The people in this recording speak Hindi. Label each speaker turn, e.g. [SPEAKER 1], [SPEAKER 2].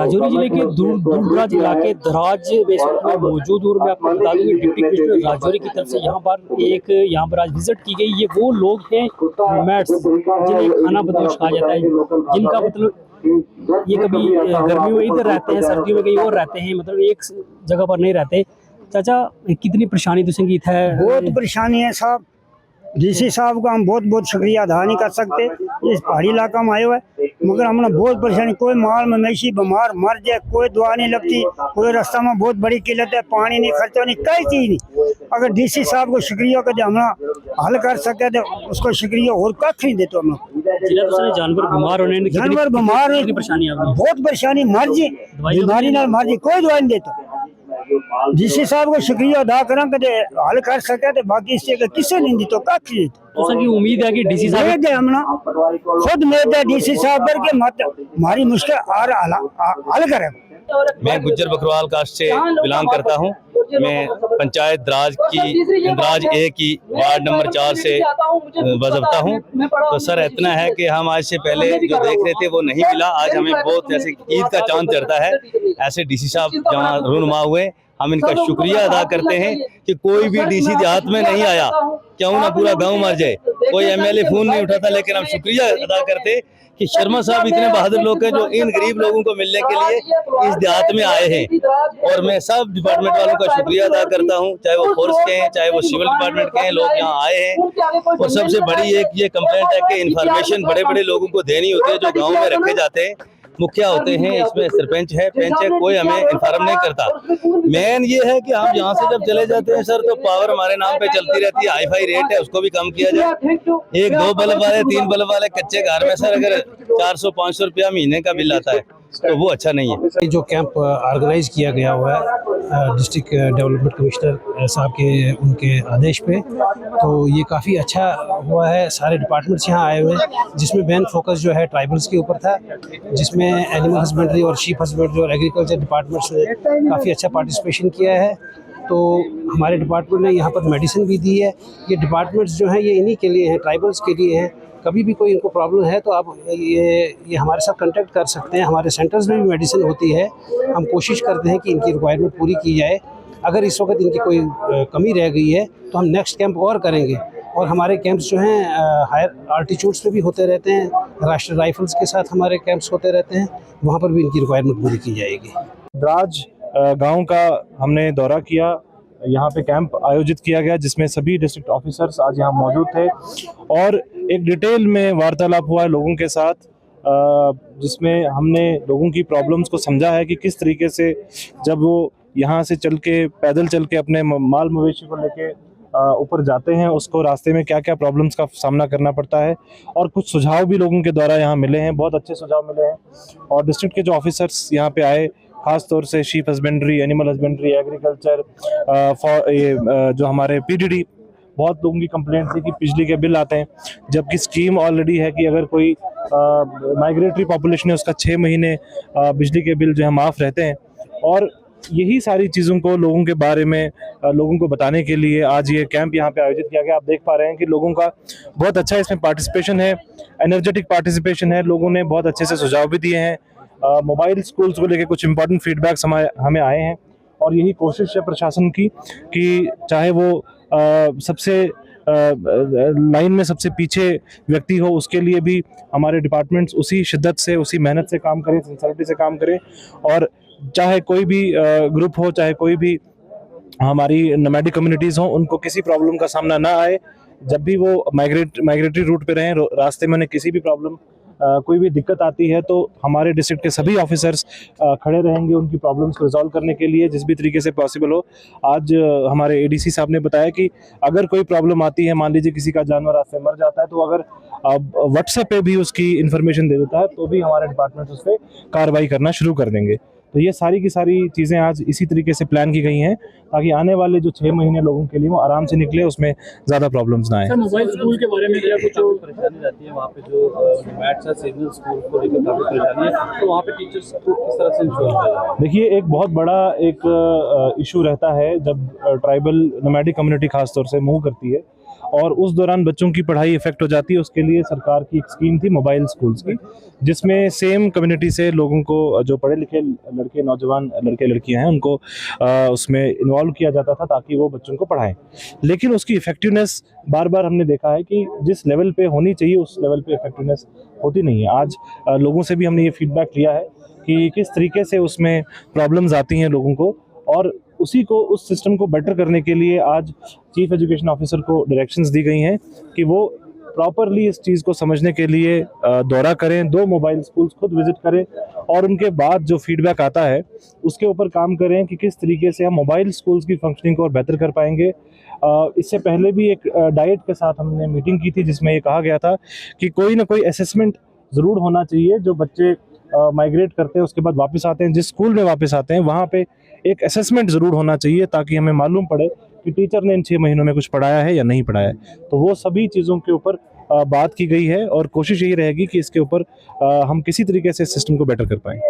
[SPEAKER 1] राजौरी जिले के दूर दूरदराज इलाके दराज में इस वक्त मैं मौजूद हूँ और मैं आपको बता दूं कि डिप्टी कमिश्नर राजौरी की तरफ से यहाँ पर आज विजिट की गई। ये वो लोग हैं नोमैड्स जिन्हें खाना बदोश कहा जाता है, जिनका मतलब ये कभी गर्मियों में इधर रहते हैं, सर्दियों में कहीं और रहते हैं, मतलब एक जगह पर नहीं रहते। चाचा कितनी परेशानी तुझे है?
[SPEAKER 2] बहुत परेशानी है साहब। डीसी साहब का हम बहुत बहुत शुक्रिया अदा नहीं कर सकते। इस पहाड़ी इलाका में आए हुए मगर हमने बहुत परेशानी, कोई माल मवेशी बीमार मर जाए, कोई दवा नहीं लगती, कोई रास्ता में बहुत बड़ी किल्लत है, पानी नहीं, खर्चा नहीं, कई चीज नहीं। अगर डीसी साहब को शुक्रिया कर हमने हल कर सके तो उसको शुक्रिया और कख नहीं देते। हम
[SPEAKER 1] जानवर बीमार होने,
[SPEAKER 2] जानवर बीमार
[SPEAKER 1] परेशानी,
[SPEAKER 2] बहुत परेशानी, मर जी बीमारी ना मर जी, कोई दवाई नहीं देता। डीसी साहब को शुक्रिया अदा करें कि हल कर सके तो बाकी इससे किसी नहीं दी तो कख नहीं।
[SPEAKER 1] तो उम्मीद है कि डीसी साहब
[SPEAKER 2] हमने खुद उम्मीद है डीसी साहब पर के मत हमारी मुश्किल हल करें।
[SPEAKER 3] मैं गुज्जर बकरवाल कास्ट से बिलोंग करता हूं। मैं पंचायत द्राज ए की वार्ड नंबर 4 से बजबता हूं। तो सर इतना है कि हम आज से पहले जो देख रहे थे वो नहीं मिला। आज हमें बहुत जैसे ईद का चांद चढ़ता है, ऐसे डीसी साहब जहाँ रूनुमा हुए, हम इनका शुक्रिया अदा करते हैं कि कोई भी डीसी देहात में नहीं आया, क्यों ना पूरा गांव मर जाए, कोई एमएलए फोन नहीं उठाता, लेकिन हम शुक्रिया अदा करते कि शर्मा साहब इतने बहादुर लोग हैं जो इन गरीब लोगों को मिलने के लिए इस देहात में आए हैं। और मैं सब डिपार्टमेंट वालों का शुक्रिया अदा करता हूं, चाहे वो फोर्स के हैं, चाहे वो सिविल डिपार्टमेंट के हैं, लोग यहाँ आए हैं। और सबसे बड़ी एक ये कंप्लेंट है कि इन्फॉर्मेशन बड़े बड़े लोगों को देनी होती है जो गाँव में रखे जाते हैं, मुखिया होते हैं, इसमें सरपंच है, पंच है, कोई हमें इन्फॉर्म नहीं करता। मेन ये है कि हम यहाँ से जब चले जाते हैं सर तो पावर हमारे नाम पे चलती रहती है, हाई फाई रेट है, उसको भी कम किया जाए। 1-2 बल्ब वाले 3 बल्ब वाले कच्चे घर में सर अगर 400-500 रुपया महीने का बिल आता है तो वो अच्छा नहीं है।
[SPEAKER 4] जो कैंप ऑर्गेनाइज किया गया हुआ है डिस्ट्रिक्ट डेवलपमेंट कमिश्नर साहब के उनके आदेश पे, तो ये काफ़ी अच्छा हुआ है। सारे डिपार्टमेंट्स यहाँ आए हुए हैं, जिसमें मेन फोकस जो है ट्राइबल्स के ऊपर था, जिसमें एनिमल हस्बेंड्री और शीप हस्बेंड्री और एग्रीकल्चर डिपार्टमेंट्स ने काफ़ी अच्छा पार्टिसिपेशन किया है। तो हमारे डिपार्टमेंट ने यहाँ पर मेडिसिन भी दी है। ये डिपार्टमेंट्स जो हैं ये इन्हीं के लिए हैं, ट्राइबल्स के लिए हैं। कभी भी कोई इनको प्रॉब्लम है तो आप ये हमारे साथ कांटेक्ट कर सकते हैं। हमारे सेंटर्स में भी मेडिसिन होती है। हम कोशिश करते हैं कि इनकी रिक्वायरमेंट पूरी की जाए। अगर इस वक्त इनकी कोई कमी रह गई है तो हम नेक्स्ट कैंप और करेंगे। और हमारे कैंप्स जो हैं हायर आल्टीट्यूड्स पे भी होते रहते हैं, राष्ट्रीय राइफल्स के साथ हमारे कैंप्स होते रहते हैं, वहाँ पर भी इनकी रिक्वायरमेंट पूरी की जाएगी।
[SPEAKER 5] द्राज गांव का हमने दौरा किया, यहाँ पे कैंप आयोजित किया गया जिसमें सभी डिस्ट्रिक्ट ऑफिसर्स आज यहाँ मौजूद थे और एक डिटेल में वार्तालाप हुआ है लोगों के साथ, जिसमें हमने लोगों की प्रॉब्लम्स को समझा है कि किस तरीके से जब वो यहाँ से पैदल चल के अपने माल मवेशी को लेके ऊपर जाते हैं, उसको रास्ते में क्या क्या प्रॉब्लम्स का सामना करना पड़ता है। और कुछ सुझाव भी लोगों के द्वारा यहाँ मिले हैं, बहुत अच्छे सुझाव मिले हैं। और डिस्ट्रिक्ट के जो ऑफिसर्स यहाँ पे आए, खास तौर से sheep husbandry, animal husbandry, agriculture, जो हमारे पीडीडी, बहुत लोगों की कंप्लेंट थी कि बिजली के बिल आते हैं, जबकि स्कीम ऑलरेडी है कि अगर कोई माइग्रेटरी पॉपुलेशन है उसका 6 महीने बिजली के बिल जो है माफ़ रहते हैं। और यही सारी चीज़ों को लोगों के बारे में लोगों को बताने के लिए आज ये कैंप यहाँ पे आयोजित किया गया। आप देख पा रहे हैं कि लोगों का बहुत अच्छा इसमें पार्टिसिपेशन है, एनर्जेटिक पार्टिसिपेशन है। लोगों ने बहुत अच्छे से सुझाव भी दिए हैं। मोबाइल स्कूल्स को लेकर कुछ इंपॉर्टेंट फीडबैक्स हमें आए हैं और यही कोशिश है प्रशासन की कि चाहे वो सबसे लाइन में सबसे पीछे व्यक्ति हो, उसके लिए भी हमारे डिपार्टमेंट्स उसी शिद्दत से, उसी मेहनत से काम करें, सिंसियरिटी से काम करें। और चाहे कोई भी ग्रुप हो, चाहे कोई भी हमारी नोमैडिक कम्युनिटीज़ हों, उनको किसी प्रॉब्लम का सामना ना आए। जब भी वो माइग्रेटरी रूट पे रहें, रास्ते में उन्हें किसी भी प्रॉब्लम कोई भी दिक्कत आती है तो हमारे डिस्ट्रिक्ट के सभी ऑफिसर्स खड़े रहेंगे उनकी प्रॉब्लम्स को रिजॉल्व करने के लिए जिस भी तरीके से पॉसिबल हो। आज हमारे एडीसी साहब ने बताया कि अगर कोई प्रॉब्लम आती है, मान लीजिए किसी का जानवर रास्ते मर जाता है, तो अगर व्हाट्सएप पे भी उसकी इन्फॉर्मेशन दे देता है तो भी हमारे डिपार्टमेंट उस पर कार्रवाई करना शुरू कर देंगे। तो ये सारी की सारी चीज़ें आज इसी तरीके से प्लान की गई हैं ताकि आने वाले जो 6 महीने लोगों के लिए वो आराम से निकले, उसमें ज़्यादा प्रॉब्लम्स ना आए।
[SPEAKER 1] सर, मोबाइल स्कूल के बारे में क्या कुछ परेशानी रहती है? वहाँ पे जो नोमैड्स है, सिग्नल स्कूल को लेकर काफ़ी परेशानी है, तो वहाँ पे टीचर्स को किस तरह से इंश्योर कर रहे हैं?
[SPEAKER 5] देखिए, एक बहुत बड़ा एक इशू रहता है जब ट्राइबल नोमैडिक कम्युनिटी खासतौर से मूव करती है। और उस दौरान बच्चों की पढ़ाई इफेक्ट हो जाती है। उसके लिए सरकार की एक स्कीम थी मोबाइल स्कूल्स की, जिसमें सेम कम्युनिटी से लोगों को, जो पढ़े लिखे लड़के, नौजवान लड़के लड़कियां हैं, उनको उसमें इन्वॉल्व किया जाता था ताकि वो बच्चों को पढ़ाएं। लेकिन उसकी इफेक्टिवनेस बार बार हमने देखा है कि जिस लेवल पे होनी चाहिए उस लेवल पे इफेक्टिवनेस होती नहीं है। आज लोगों से भी हमने ये फीडबैक लिया है कि किस तरीके से उसमें प्रॉब्लम्स आती हैं लोगों को, और उसी को, उस सिस्टम को बेटर करने के लिए आज चीफ एजुकेशन ऑफिसर को डायरेक्शंस दी गई हैं कि वो प्रॉपरली इस चीज़ को समझने के लिए दौरा करें, 2 मोबाइल स्कूल्स खुद विजिट करें और उनके बाद जो फीडबैक आता है उसके ऊपर काम करें कि किस तरीके से हम मोबाइल स्कूल्स की फंक्शनिंग को और बेहतर कर पाएंगे। इससे पहले भी एक डाइट के साथ हमने मीटिंग की थी जिसमें ये कहा गया था कि कोई ना कोई असेसमेंट ज़रूर होना चाहिए। जो बच्चे माइग्रेट करते हैं उसके बाद वापस आते हैं, जिस स्कूल में वापस आते हैं वहाँ पे एक असेसमेंट ज़रूर होना चाहिए ताकि हमें मालूम पड़े कि टीचर ने इन 6 महीनों में कुछ पढ़ाया है या नहीं पढ़ाया है। तो वो सभी चीज़ों के ऊपर बात की गई है और कोशिश यही रहेगी कि इसके ऊपर हम किसी तरीके से सिस्टम को बेटर कर पाएँ।